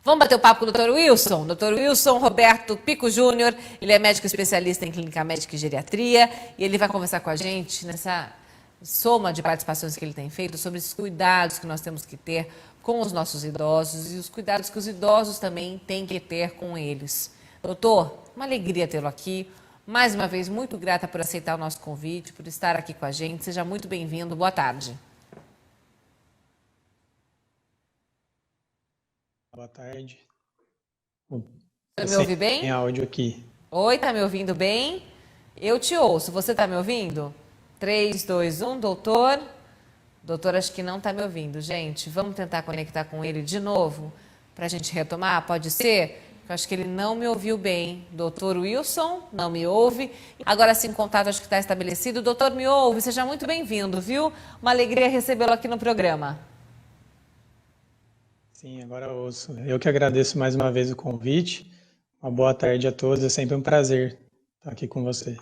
Vamos bater o papo com o Dr. Wilson? Dr. Wilson Roberto Pico Júnior, ele é médico especialista em clínica médica e geriatria e ele vai conversar com a gente nessa soma de participações que ele tem feito sobre os cuidados que nós temos que ter com os nossos idosos e os cuidados que os idosos também têm que ter com eles. Doutor, uma alegria tê-lo aqui. Mais uma vez, muito grata por aceitar o nosso convite, por estar aqui com a gente. Seja muito bem-vindo. Boa tarde. Boa tarde. Você me ouve bem? Tem áudio aqui. Oi, tá me ouvindo bem? Eu te ouço. Você tá me ouvindo? 3, 2, 1, doutor. Doutor, acho que não tá me ouvindo, gente. Vamos tentar conectar com ele de novo para a gente retomar? Pode ser? Eu acho que ele não me ouviu bem. Doutor Wilson, não me ouve. Agora sim, o contato acho que está estabelecido. Doutor, me ouve? Seja muito bem-vindo, viu? Uma alegria recebê-lo aqui no programa. Sim, agora ouço. Eu que agradeço mais uma vez o convite. Uma boa tarde a todos. É sempre um prazer estar aqui com você.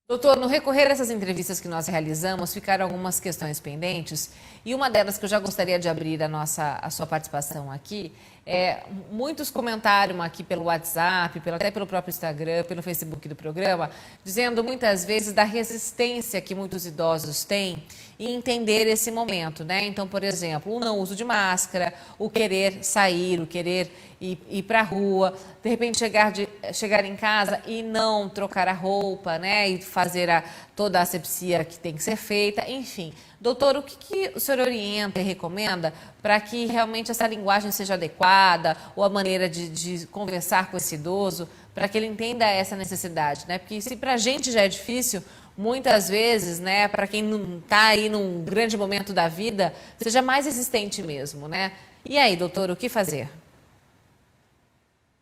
Doutor, no recorrer dessas entrevistas que nós realizamos, ficaram algumas questões pendentes e uma delas que eu já gostaria de abrir a sua participação aqui é muitos comentaram aqui pelo WhatsApp, até pelo próprio Instagram, pelo Facebook do programa, dizendo muitas vezes da resistência que muitos idosos têm em entender esse momento, né? Então, por exemplo, o não uso de máscara, o querer sair, o querer ir para a rua, de repente chegar em casa e não trocar a roupa, né? E fazer toda a asepsia que tem que ser feita, enfim. Doutor, o que o senhor orienta e recomenda para que realmente essa linguagem seja adequada ou a maneira de conversar com esse idoso para que ele entenda essa necessidade, né? Porque se para a gente já é difícil, muitas vezes, né, para quem não está aí num grande momento da vida, seja mais resistente mesmo, né? E aí, doutor, o que fazer?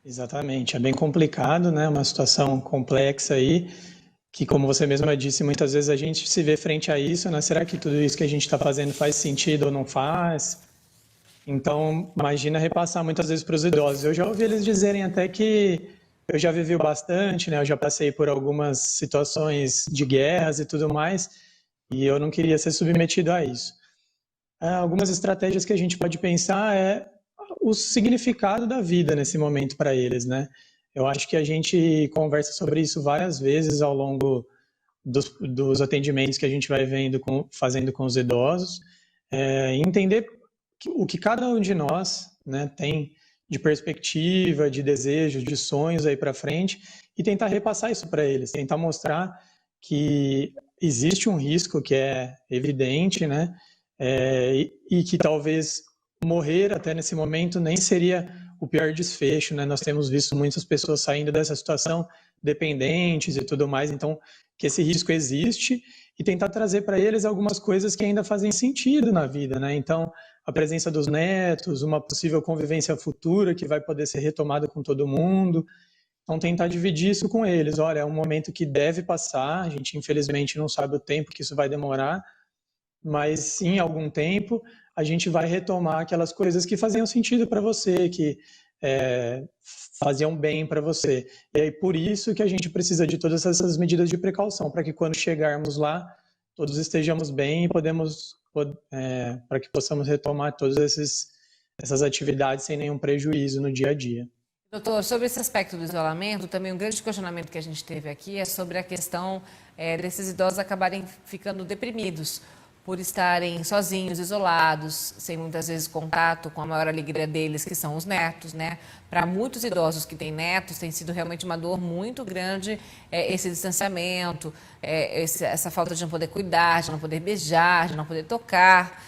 Exatamente, é bem complicado, né? Uma situação complexa aí, que como você mesma disse, muitas vezes a gente se vê frente a isso, né? Será que tudo isso que a gente está fazendo faz sentido ou não faz? Então, imagina repassar muitas vezes para os idosos. Eu já ouvi eles dizerem até que eu já vivi bastante, né? Eu já passei por algumas situações de guerras e tudo mais, e eu não queria ser submetido a isso. Algumas estratégias que a gente pode pensar é o significado da vida nesse momento para eles, né? Eu acho que a gente conversa sobre isso várias vezes ao longo dos atendimentos que a gente vai fazendo com os idosos, entender o que cada um de nós, né, tem de perspectiva, de desejo, de sonhos aí para frente e tentar repassar isso para eles, tentar mostrar que existe um risco que é evidente, né, e que talvez morrer até nesse momento nem seria o pior desfecho, né? Nós temos visto muitas pessoas saindo dessa situação dependentes e tudo mais, então que esse risco existe e tentar trazer para eles algumas coisas que ainda fazem sentido na vida, né? Então, a presença dos netos, uma possível convivência futura que vai poder ser retomada com todo mundo. Então, tentar dividir isso com eles. Olha, é um momento que deve passar, a gente infelizmente não sabe o tempo que isso vai demorar, mas em algum tempo a gente vai retomar aquelas coisas que faziam sentido para você, que faziam bem para você. E aí por isso que a gente precisa de todas essas medidas de precaução, para que quando chegarmos lá, todos estejamos bem e para que possamos retomar todas essas atividades sem nenhum prejuízo no dia a dia. Doutor, sobre esse aspecto do isolamento, também um grande questionamento que a gente teve aqui é sobre a questão desses idosos acabarem ficando deprimidos por estarem sozinhos, isolados, sem muitas vezes contato com a maior alegria deles, que são os netos, né? Para muitos idosos que têm netos, tem sido realmente uma dor muito grande esse distanciamento, essa falta de não poder cuidar, de não poder beijar, de não poder tocar.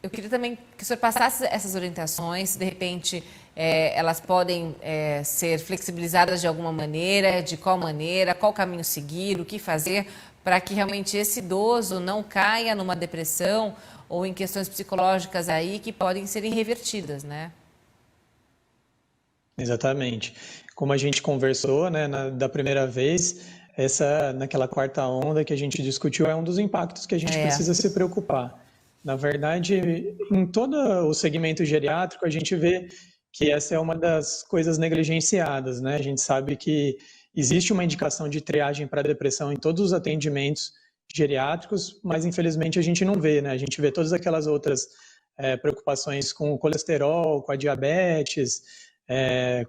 Eu queria também que o senhor passasse essas orientações, de repente elas podem ser flexibilizadas de alguma maneira, de qual maneira, qual caminho seguir, o que fazer, para que realmente esse idoso não caia numa depressão ou em questões psicológicas aí que podem ser revertidas, né? Exatamente. Como a gente conversou, né, da primeira vez, naquela quarta onda que a gente discutiu, é um dos impactos que a gente precisa se preocupar. Na verdade, em todo o segmento geriátrico, a gente vê que essa é uma das coisas negligenciadas, né? A gente sabe que existe uma indicação de triagem para depressão em todos os atendimentos geriátricos, mas infelizmente a gente não vê, né? A gente vê todas aquelas outras preocupações com o colesterol, com a diabetes,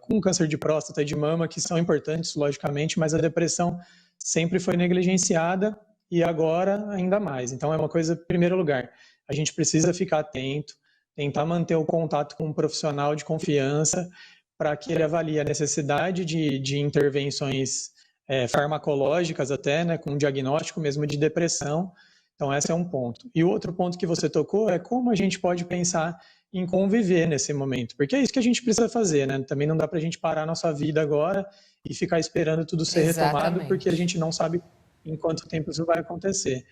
com o câncer de próstata e de mama, que são importantes, logicamente, mas a depressão sempre foi negligenciada e agora ainda mais. Então, é uma coisa, em primeiro lugar, a gente precisa ficar atento, tentar manter o contato com um profissional de confiança para que ele avalie a necessidade de intervenções farmacológicas até, né, com um diagnóstico mesmo de depressão. Então, esse é um ponto. E o outro ponto que você tocou é como a gente pode pensar em conviver nesse momento, porque é isso que a gente precisa fazer, né? Também não dá para a gente parar a nossa vida agora e ficar esperando tudo ser retomado, porque a gente não sabe em quanto tempo isso vai acontecer.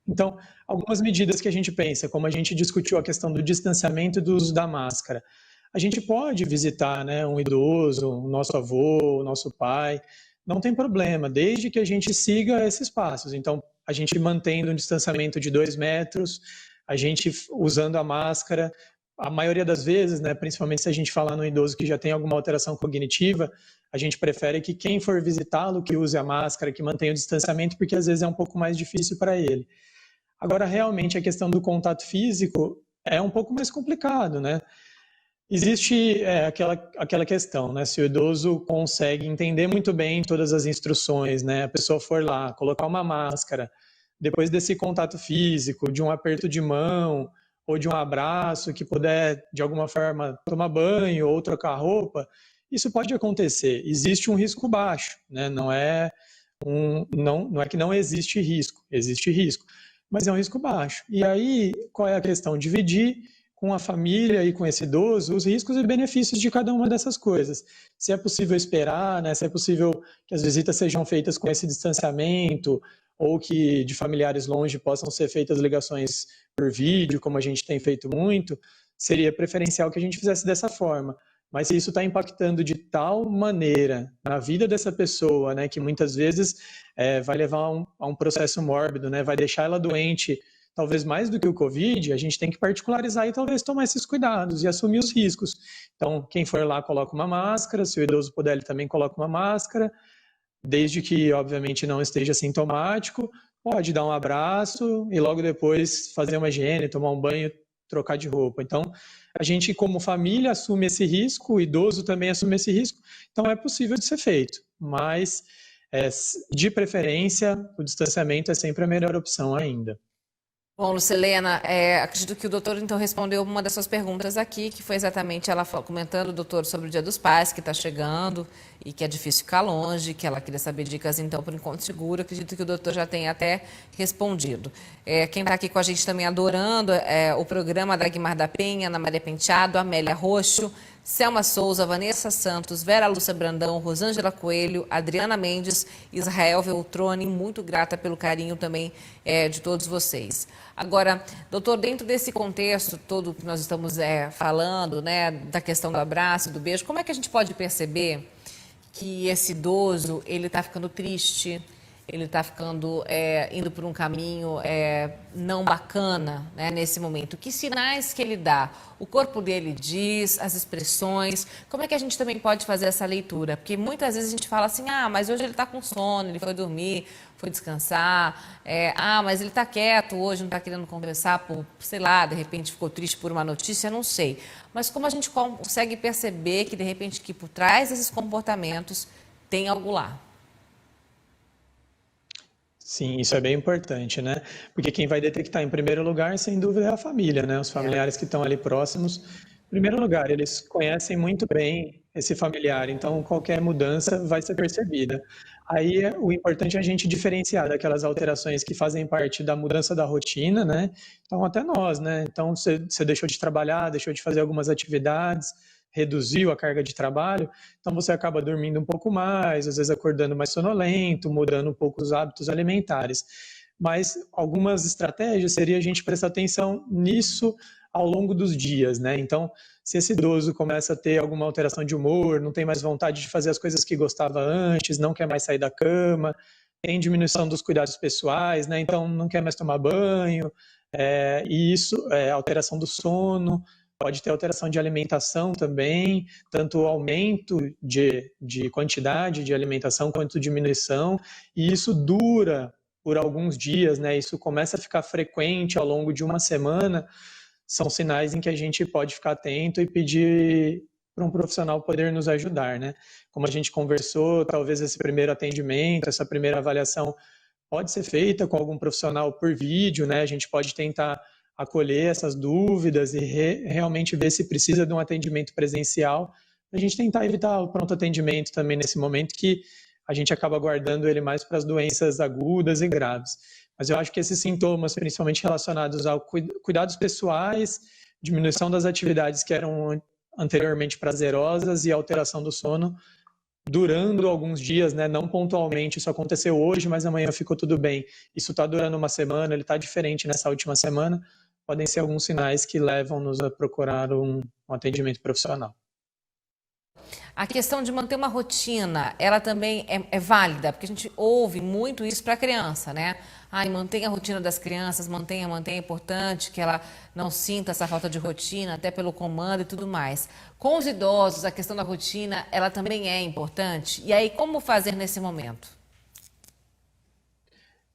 Então, algumas medidas que a gente pensa, como a gente discutiu a questão do distanciamento e do uso da máscara. A gente pode visitar, né, um idoso, o nosso avô, o nosso pai, não tem problema, desde que a gente siga esses passos. Então, a gente mantendo um distanciamento de 2 metros, a gente usando a máscara, a maioria das vezes, né, principalmente se a gente falar no idoso que já tem alguma alteração cognitiva, a gente prefere que quem for visitá-lo que use a máscara, que mantenha o distanciamento, porque às vezes é um pouco mais difícil para ele. Agora, realmente, a questão do contato físico é um pouco mais complicado, né? Existe aquela questão, né? Se o idoso consegue entender muito bem todas as instruções, né? A pessoa for lá, colocar uma máscara, depois desse contato físico, de um aperto de mão ou de um abraço, que puder, de alguma forma, tomar banho ou trocar roupa, isso pode acontecer. Existe um risco baixo, né? Não é que não existe risco mas é um risco baixo. E aí, qual é a questão? Dividir com a família e com esse idoso os riscos e benefícios de cada uma dessas coisas. Se é possível esperar, né? Se é possível que as visitas sejam feitas com esse distanciamento, ou que de familiares longe possam ser feitas ligações por vídeo, como a gente tem feito muito, seria preferencial que a gente fizesse dessa forma. Mas se isso está impactando de tal maneira na vida dessa pessoa, né, que muitas vezes vai levar a um processo mórbido, né, vai deixar ela doente, talvez mais do que o Covid, a gente tem que particularizar e talvez tomar esses cuidados e assumir os riscos. Então, quem for lá coloca uma máscara, se o idoso puder, ele também coloca uma máscara, desde que, obviamente, não esteja sintomático, pode dar um abraço e logo depois fazer uma higiene, tomar um banho, trocar de roupa. Então, a gente, como família, assume esse risco, o idoso também assume esse risco, então é possível de ser feito, mas, de preferência, o distanciamento é sempre a melhor opção ainda. Bom, Lucilena, acredito que o doutor então respondeu uma das suas perguntas aqui, que foi exatamente ela comentando, doutor, sobre o Dia dos Pais, que está chegando e que é difícil ficar longe, que ela queria saber dicas então para o encontro seguro. Acredito que o doutor já tenha até respondido. Quem está aqui com a gente também adorando o programa da Guimar da Penha, Ana Maria Penteado, Amélia Roxo, Selma Souza, Vanessa Santos, Vera Lúcia Brandão, Rosângela Coelho, Adriana Mendes, Israel Veltroni, muito grata pelo carinho também de todos vocês. Agora, doutor, dentro desse contexto todo que nós estamos falando, né, da questão do abraço, do beijo, como é que a gente pode perceber que esse idoso, ele está ficando triste, ele está ficando, indo por um caminho não bacana, né, nesse momento? Que sinais que ele dá? O corpo dele diz, as expressões, como é que a gente também pode fazer essa leitura? Porque muitas vezes a gente fala assim, mas hoje ele está com sono, ele foi dormir, foi descansar, mas ele está quieto hoje, não está querendo conversar, sei lá, de repente ficou triste por uma notícia, não sei. Mas como a gente consegue perceber que, de repente, que por trás desses comportamentos tem algo lá? Sim, isso é bem importante, né? Porque quem vai detectar em primeiro lugar, sem dúvida, é a família, né? Os familiares que estão ali próximos. Em primeiro lugar, eles conhecem muito bem esse familiar, então qualquer mudança vai ser percebida. Aí o importante é a gente diferenciar daquelas alterações que fazem parte da mudança da rotina, né? Então até nós, né? Então você deixou de trabalhar, deixou de fazer algumas atividades, reduziu a carga de trabalho, então você acaba dormindo um pouco mais, às vezes acordando mais sonolento, mudando um pouco os hábitos alimentares. Mas algumas estratégias seria a gente prestar atenção nisso ao longo dos dias, né? Então, se esse idoso começa a ter alguma alteração de humor, não tem mais vontade de fazer as coisas que gostava antes, não quer mais sair da cama, tem diminuição dos cuidados pessoais, né? Então não quer mais tomar banho, e isso é alteração do sono, pode ter alteração de alimentação também, tanto aumento de quantidade de alimentação quanto diminuição, e isso dura por alguns dias, né? Isso começa a ficar frequente ao longo de uma semana. são sinais em que a gente pode ficar atento e pedir para um profissional poder nos ajudar, né? Como a gente conversou, talvez esse primeiro atendimento, essa primeira avaliação pode ser feita com algum profissional por vídeo, né? A gente pode tentar acolher essas dúvidas e realmente ver se precisa de um atendimento presencial. A gente tentar evitar o pronto atendimento também nesse momento, que a gente acaba guardando ele mais para as doenças agudas e graves. Mas eu acho que esses sintomas, principalmente relacionados a cuidados pessoais, diminuição das atividades que eram anteriormente prazerosas e alteração do sono, durando alguns dias, né? Não pontualmente, isso aconteceu hoje, mas amanhã ficou tudo bem. Isso está durando uma semana, ele está diferente nessa última semana, podem ser alguns sinais que levam-nos a procurar um atendimento profissional. A questão de manter uma rotina, ela também é válida, porque a gente ouve muito isso para a criança, né? Ai, mantenha a rotina das crianças, mantenha, é importante que ela não sinta essa falta de rotina, até pelo comando e tudo mais. Com os idosos, a questão da rotina, ela também é importante. E aí, como fazer nesse momento?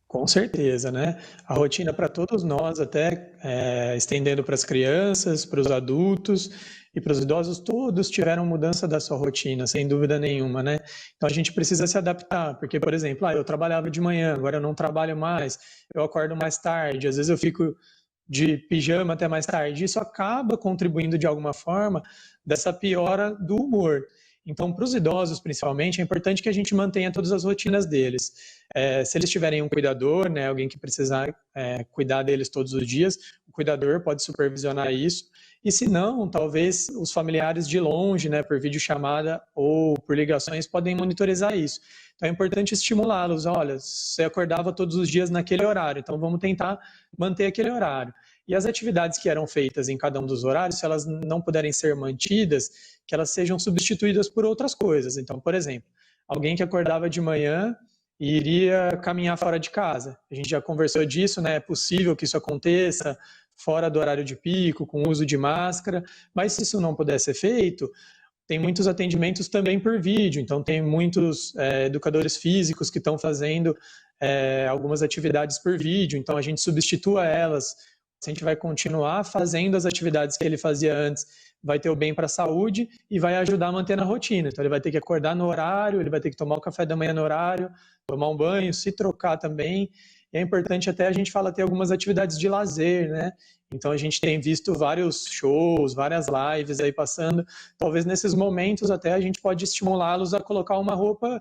Com certeza, né? A rotina para todos nós, até estendendo para as crianças, para os adultos e para os idosos, todos tiveram mudança da sua rotina, sem dúvida nenhuma, né? Então a gente precisa se adaptar, porque, por exemplo, eu trabalhava de manhã, agora eu não trabalho mais, eu acordo mais tarde, às vezes eu fico de pijama até mais tarde. Isso acaba contribuindo de alguma forma dessa piora do humor. Então, para os idosos, principalmente, é importante que a gente mantenha todas as rotinas deles. Se eles tiverem um cuidador, né, alguém que precisar cuidar deles todos os dias, o cuidador pode supervisionar isso. E se não, talvez os familiares de longe, né, por videochamada ou por ligações, podem monitorizar isso. Então, é importante estimulá-los. Olha, você acordava todos os dias naquele horário, então vamos tentar manter aquele horário. E as atividades que eram feitas em cada um dos horários, se elas não puderem ser mantidas, que elas sejam substituídas por outras coisas. Então, por exemplo, alguém que acordava de manhã e iria caminhar fora de casa. A gente já conversou disso, né? É possível que isso aconteça fora do horário de pico, com uso de máscara, mas se isso não puder ser feito, tem muitos atendimentos também por vídeo. Então, tem muitos educadores físicos que estão fazendo algumas atividades por vídeo. Então, a gente substitua elas. A gente vai continuar fazendo as atividades que ele fazia antes, vai ter o bem para a saúde e vai ajudar a manter na rotina. Então, ele vai ter que acordar no horário, ele vai ter que tomar o café da manhã no horário, tomar um banho, se trocar também. E é importante até a gente falar ter algumas atividades de lazer, né? Então, a gente tem visto vários shows, várias lives aí passando. Talvez nesses momentos até a gente pode estimulá-los a colocar uma roupa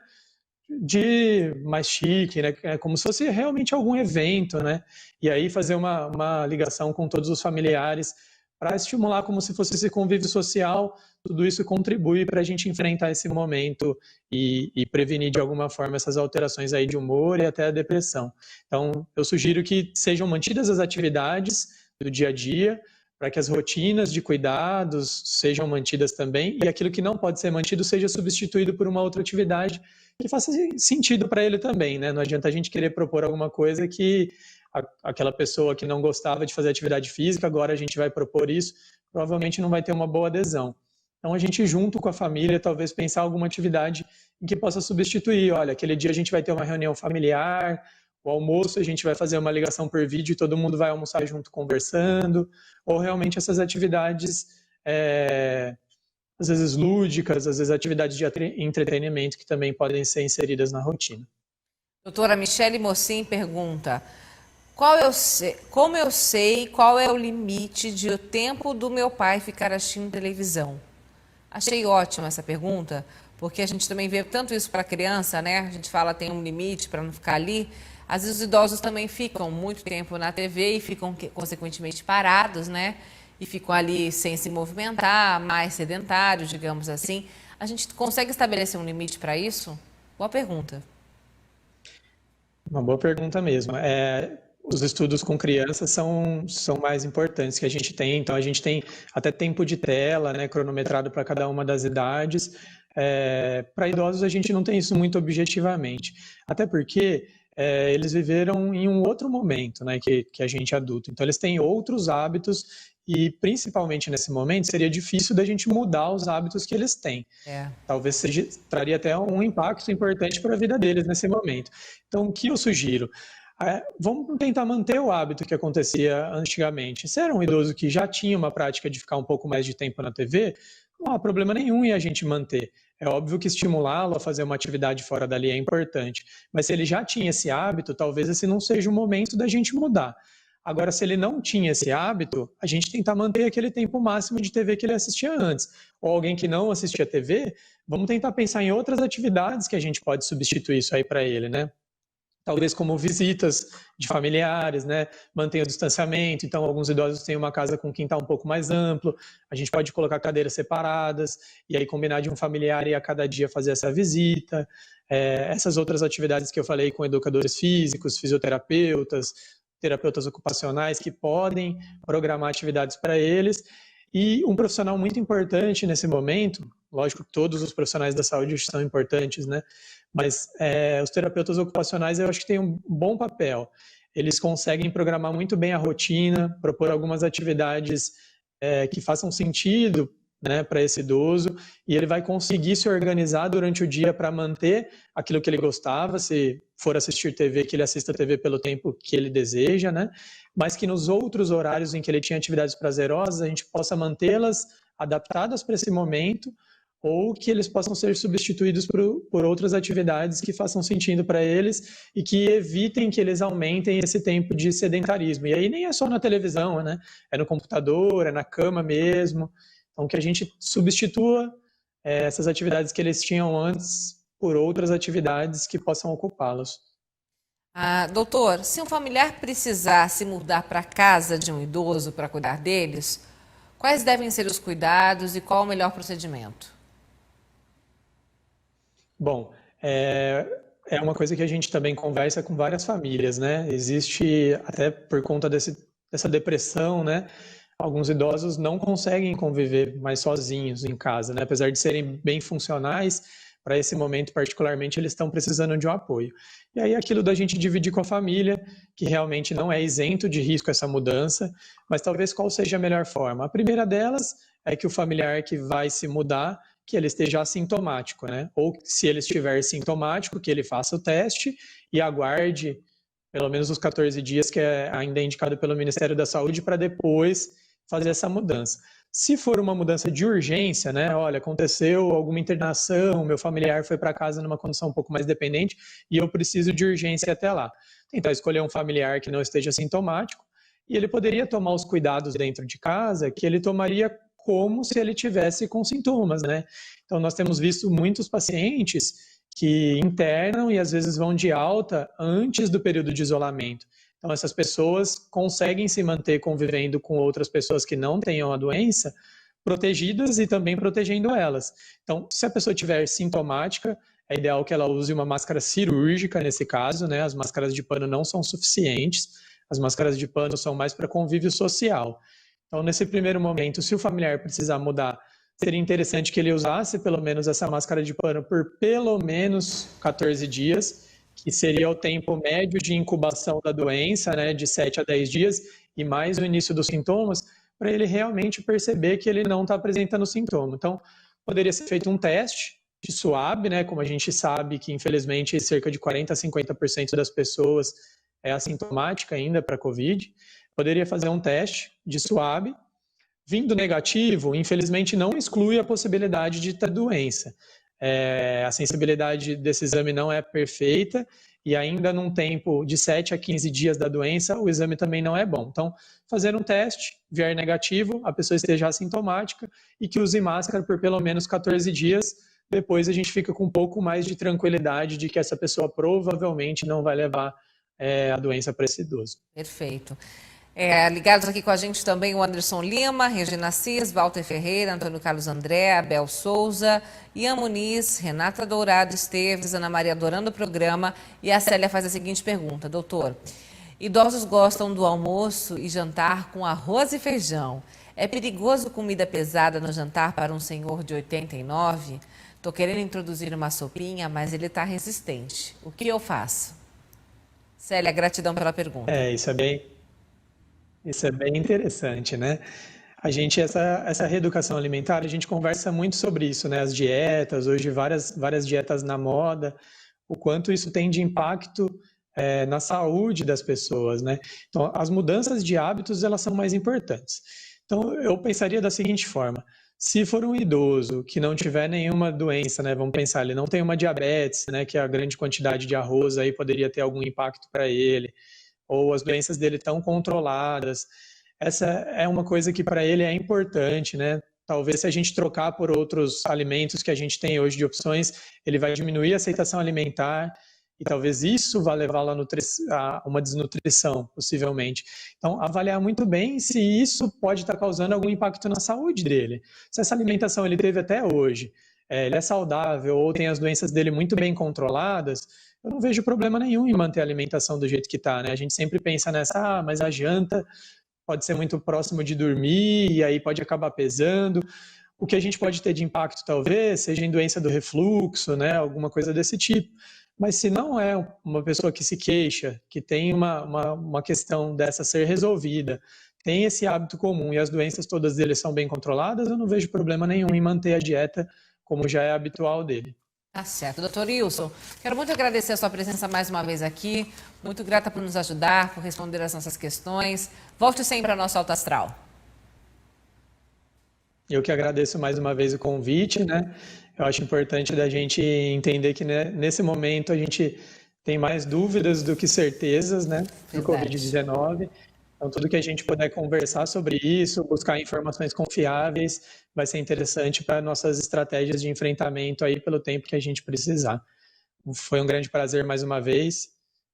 de mais chique, né? Como se fosse realmente algum evento, né? E aí fazer uma ligação com todos os familiares para estimular como se fosse esse convívio social. Tudo isso contribui para a gente enfrentar esse momento e prevenir de alguma forma essas alterações aí de humor e até a depressão. Então, eu sugiro que sejam mantidas as atividades do dia a dia, para que as rotinas de cuidados sejam mantidas também e aquilo que não pode ser mantido seja substituído por uma outra atividade que faça sentido para ele também, né? Não adianta a gente querer propor alguma coisa que aquela pessoa que não gostava de fazer atividade física, agora a gente vai propor isso, provavelmente não vai ter uma boa adesão. Então a gente junto com a família talvez pensar alguma atividade em que possa substituir. Olha, aquele dia a gente vai ter uma reunião familiar, o almoço a gente vai fazer uma ligação por vídeo e todo mundo vai almoçar junto conversando, ou realmente essas atividades às vezes lúdicas, às vezes atividades de entretenimento que também podem ser inseridas na rotina. Doutora Michele Mocin pergunta, como eu sei qual é o limite de o tempo do meu pai ficar assistindo televisão? Achei ótima essa pergunta, porque a gente também vê tanto isso para criança, né? A gente fala tem um limite para não ficar ali. Às vezes os idosos também ficam muito tempo na TV e ficam, consequentemente, parados, né? E ficam ali sem se movimentar, mais sedentários, digamos assim. A gente consegue estabelecer um limite para isso? Boa pergunta. Uma boa pergunta mesmo. Os estudos com crianças são mais importantes que a gente tem, então a gente tem até tempo de tela, né, cronometrado para cada uma das idades. Para idosos a gente não tem isso muito objetivamente, até porque eles viveram em um outro momento, né, que a gente é adulto, então eles têm outros hábitos e principalmente nesse momento seria difícil da gente mudar os hábitos que eles têm. Talvez traria até um impacto importante para a vida deles nesse momento. Então o que eu sugiro? Vamos tentar manter o hábito que acontecia antigamente. Se era um idoso que já tinha uma prática de ficar um pouco mais de tempo na TV, não há problema nenhum em a gente manter. É óbvio que estimulá-lo a fazer uma atividade fora dali é importante, mas se ele já tinha esse hábito, talvez esse não seja o momento da gente mudar. Agora, se ele não tinha esse hábito, a gente tentar manter aquele tempo máximo de TV que ele assistia antes. Ou alguém que não assistia TV, vamos tentar pensar em outras atividades que a gente pode substituir isso aí para ele, né? Talvez como visitas de familiares, né? Mantenha o distanciamento. Então, alguns idosos têm uma casa com quintal um pouco mais amplo. A gente pode colocar cadeiras separadas e aí combinar de um familiar e a cada dia fazer essa visita. Essas outras atividades que eu falei com educadores físicos, fisioterapeutas, terapeutas ocupacionais que podem programar atividades para eles. E um profissional muito importante nesse momento, lógico que todos os profissionais da saúde são importantes, né? Mas os terapeutas ocupacionais eu acho que têm um bom papel. Eles conseguem programar muito bem a rotina, propor algumas atividades que façam sentido, né, para esse idoso, e ele vai conseguir se organizar durante o dia para manter aquilo que ele gostava, se for assistir TV, que ele assista TV pelo tempo que ele deseja, né? Mas que nos outros horários em que ele tinha atividades prazerosas, a gente possa mantê-las adaptadas para esse momento, ou que eles possam ser substituídos por outras atividades que façam sentido para eles e que evitem que eles aumentem esse tempo de sedentarismo. E aí nem é só na televisão, né? É no computador, é na cama mesmo. Então, que a gente substitua essas atividades que eles tinham antes por outras atividades que possam ocupá-los. Doutor, se um familiar precisar se mudar para a casa de um idoso para cuidar deles, quais devem ser os cuidados e qual o melhor procedimento? Bom, é uma coisa que a gente também conversa com várias famílias, né? Existe, até por conta dessa depressão, né? Alguns idosos não conseguem conviver mais sozinhos em casa, né? Apesar de serem bem funcionais, para esse momento particularmente, eles estão precisando de um apoio. E aí aquilo da gente dividir com a família, que realmente não é isento de risco essa mudança, mas talvez qual seja a melhor forma? A primeira delas é que o familiar que vai se mudar, que ele esteja assintomático, né? Ou se ele estiver sintomático, que ele faça o teste e aguarde pelo menos os 14 dias, que ainda é indicado pelo Ministério da Saúde, para depois fazer essa mudança. Se for uma mudança de urgência, né? Olha, aconteceu alguma internação, meu familiar foi para casa numa condição um pouco mais dependente e eu preciso de urgência até lá. Tentar escolher um familiar que não esteja sintomático e ele poderia tomar os cuidados dentro de casa que ele tomaria como se ele tivesse com sintomas, né? Então, nós temos visto muitos pacientes que internam e às vezes vão de alta antes do período de isolamento. Então, essas pessoas conseguem se manter convivendo com outras pessoas que não tenham a doença, protegidas e também protegendo elas. Então, se a pessoa estiver sintomática, é ideal que ela use uma máscara cirúrgica nesse caso, né? As máscaras de pano não são suficientes, as máscaras de pano são mais para convívio social. Então, nesse primeiro momento, se o familiar precisar mudar, seria interessante que ele usasse pelo menos essa máscara de pano por pelo menos 14 dias, que seria o tempo médio de incubação da doença, né, de 7 a 10 dias, e mais o início dos sintomas, para ele realmente perceber que ele não está apresentando sintoma. Então, poderia ser feito um teste de SWAB, né, como a gente sabe que, infelizmente, cerca de 40% a 50% das pessoas é assintomática ainda para a COVID. Poderia fazer um teste de SWAB. Vindo negativo, infelizmente não exclui a possibilidade de ter doença. A sensibilidade desse exame não é perfeita e ainda num tempo de 7 a 15 dias da doença, o exame também não é bom. Então, fazer um teste, vier negativo, a pessoa esteja assintomática e que use máscara por pelo menos 14 dias. Depois a gente fica com um pouco mais de tranquilidade de que essa pessoa provavelmente não vai levar a doença para esse idoso. Perfeito. Ligados aqui com a gente também o Anderson Lima, Regina Assis, Walter Ferreira, Antônio Carlos André, Abel Souza, Ian Muniz, Renata Dourado Esteves, Ana Maria adorando o programa. E a Célia faz a seguinte pergunta: doutor, idosos gostam do almoço e jantar com arroz e feijão. É perigoso comida pesada no jantar para um senhor de 89? Estou querendo introduzir uma sopinha, mas ele está resistente. O que eu faço? Célia, gratidão pela pergunta. Isso é bem interessante, né? Essa reeducação alimentar, a gente conversa muito sobre isso, né? As dietas, hoje várias dietas na moda, o quanto isso tem de impacto na saúde das pessoas, né? Então, as mudanças de hábitos, elas são mais importantes. Então, eu pensaria da seguinte forma: se for um idoso que não tiver nenhuma doença, né, vamos pensar, ele não tem uma diabetes, né, que a grande quantidade de arroz aí poderia ter algum impacto para ele, ou as doenças dele estão controladas, essa é uma coisa que para ele é importante, né? Talvez se a gente trocar por outros alimentos que a gente tem hoje de opções, ele vai diminuir a aceitação alimentar, e talvez isso vá levar a uma desnutrição, possivelmente. Então, avaliar muito bem se isso pode estar causando algum impacto na saúde dele. Se essa alimentação ele teve até hoje, ele é saudável ou tem as doenças dele muito bem controladas, eu não vejo problema nenhum em manter a alimentação do jeito que está, né? A gente sempre pensa nessa, mas a janta pode ser muito próximo de dormir e aí pode acabar pesando. O que a gente pode ter de impacto, talvez, seja em doença do refluxo, né? Alguma coisa desse tipo. Mas se não é uma pessoa que se queixa, que tem uma questão dessa ser resolvida, tem esse hábito comum e as doenças todas dele são bem controladas, eu não vejo problema nenhum em manter a dieta como já é habitual dele. Tá certo. Doutor Wilson, quero muito agradecer a sua presença mais uma vez aqui. Muito grata por nos ajudar, por responder as nossas questões. Volte sempre ao nosso Alto Astral. Eu que agradeço mais uma vez o convite, né? Eu acho importante da gente entender que, né, nesse momento a gente tem mais dúvidas do que certezas, né, do Verdade. Covid-19. Então, tudo que a gente puder conversar sobre isso, buscar informações confiáveis, vai ser interessante para nossas estratégias de enfrentamento aí pelo tempo que a gente precisar. Foi um grande prazer mais uma vez.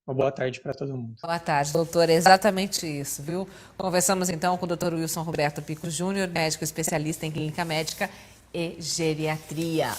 Uma boa tarde para todo mundo. Boa tarde, doutor. É exatamente isso, viu? Conversamos então com o doutor Wilson Roberto Pico Júnior, médico especialista em clínica médica e geriatria.